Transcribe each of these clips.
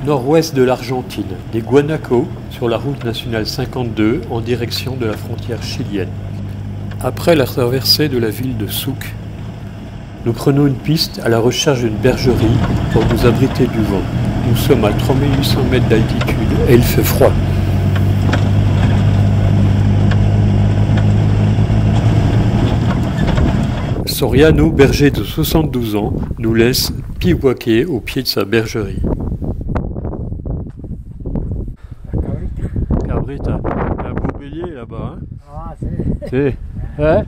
Nord-ouest de l'Argentine, des Guanacos, sur la route nationale 52 en direction de la frontière chilienne. Après la traversée de la ville de Sucre, nous prenons une piste à la recherche d'une bergerie pour nous abriter du vent. Nous sommes à 3800 mètres d'altitude et il fait froid. Soriano, berger de 72 ans, nous laisse bivouaquer au pied de sa bergerie. Cabrita, un beau bélier là-bas, hein? Ah, c'est... Hein?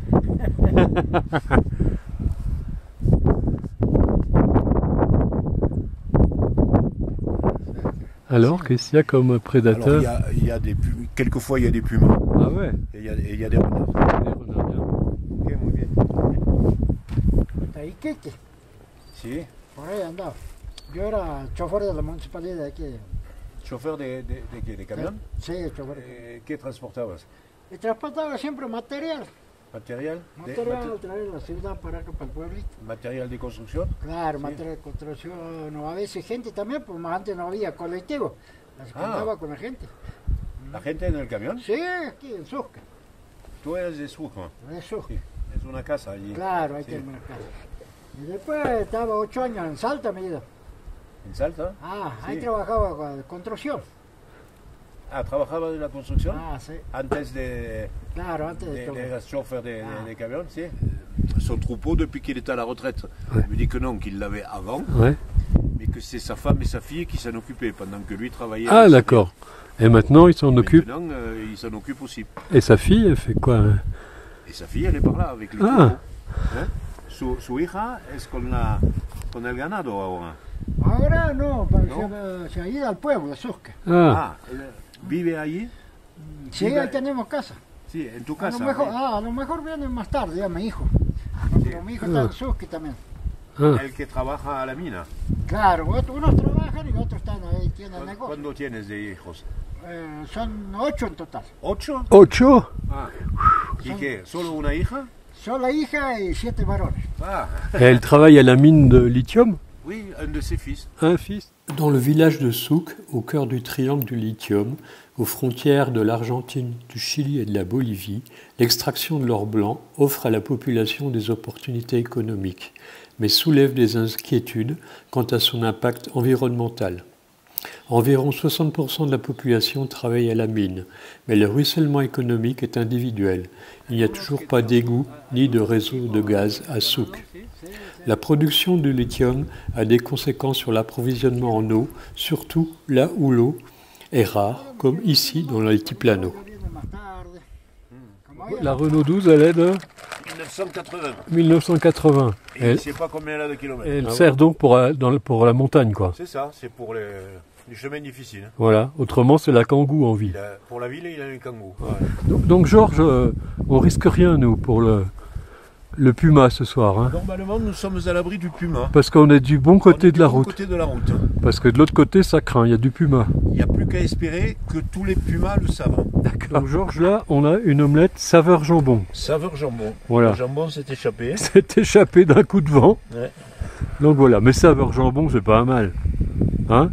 Alors, qu'est-ce qu'il y a comme prédateur? Alors, quelquefois il y a des pumas. Ah ouais? Et il y a des renards. Des renards, bien. Ok, muy bien. Está Iquique, Si, por ahí andaba. Yo era chofer de la municipalidad de aquí. chauffeur des camions. Sí, chofer. ¿Qué transportabas? Y transportaba siempre material. Material? Material a traer de la ciudad para acá, para el pueblito. Material de construcción. Claro, Sí. material de construcción. O a veces gente también, pues más antes no había colectivo. Así que Ah. andaba con la gente. ¿La gente en el camión? Sí, aquí en Susca. Tú eres de Sucre. De Susca. Sí. Es una casa allí. Claro, ahí Sí. tenemos la casa. Y después estaba 8 años en Salta, mi vida. ¿En Salta? Ah, ahí Sí. trabajaba con construcción. Ah, ¿trabajaba en la construcción? Ah, sí. Antes de... Claro, antes de todo. de chauffeur Ah. de camions, si. Son troupeau, depuis qu'il était à la retraite, Ouais. lui dit que non, qu'il l'avait avant, Ouais. mais que c'est sa femme et sa fille qui s'en occupaient pendant que lui travaillait. Ah d'accord. Et maintenant il s'en occupe. Maintenant, il s'en occupe aussi. Et sa fille, elle fait quoi, hein? Et sa fille, elle est par là avec le Ah. troupeau. Hein? Su hija es con el ganado ahora. Ahora no, pero ¿No? se ha ido al pueblo de Susca. Ah, ¿Vive allí? Sí, Vive- ahí tenemos casa. Sí, en tu A casa. lo mejor, ¿eh? a lo mejor viene más tarde, ya mi hijo. Pero mi hijo está en Susca también. ah. El que trabaja a la mina. Claro, unos trabajan y otros están ahí, tienen negocio. ¿Cuánto tienes de hijos? Son 8 en total. ¿8? Ocho? Ah. ¿Y qué? ¿Solo una hija? Solo hija y 7 varones. Ah, Et elle travaille à la mine de lithium? oui, un de ses fils. Un fils. Dans le village de Sucre, au cœur du triangle du lithium, aux frontières de l'Argentine, du Chili et de la Bolivie, l'extraction de l'or blanc offre à la population des opportunités économiques, mais soulève des inquiétudes quant à son impact environnemental. Environ 60% de la population travaille à la mine, mais le ruissellement économique est individuel. Il n'y a toujours pas d'égout ni de réseau de gaz à Sucre. La production du lithium a des conséquences sur l'approvisionnement en eau, surtout là où l'eau est rare, comme ici dans l'altiplano. Viene más tarde. Como ahí La Renault 12, elle est de 1980. 1980. Et il Elle, ne sait pas combien elle a de kilomètres. elle sert donc pour la montagne, quoi. C'est ça, c'est pour les chemins difficiles. Voilà. Autrement, c'est la Kangoo en ville. Pour la ville, il a un kangou. Donc Georges, on risque rien, nous, pour le Puma ce soir. Hein, Normalement, nous sommes à l'abri du puma. parce qu'on est du bon côté On est de la du bon route. côté de la route. Parce que de l'autre côté, ça craint, il y a du Puma. Il n'y a plus qu'à espérer que tous les pumas le savent. Donc Georges, là, on a une omelette saveur jambon. Saveur jambon. Voilà. Le jambon s'est échappé. C'est échappé d'un coup de vent. Ouais. Donc voilà, mais saveur jambon, c'est pas mal. Hein?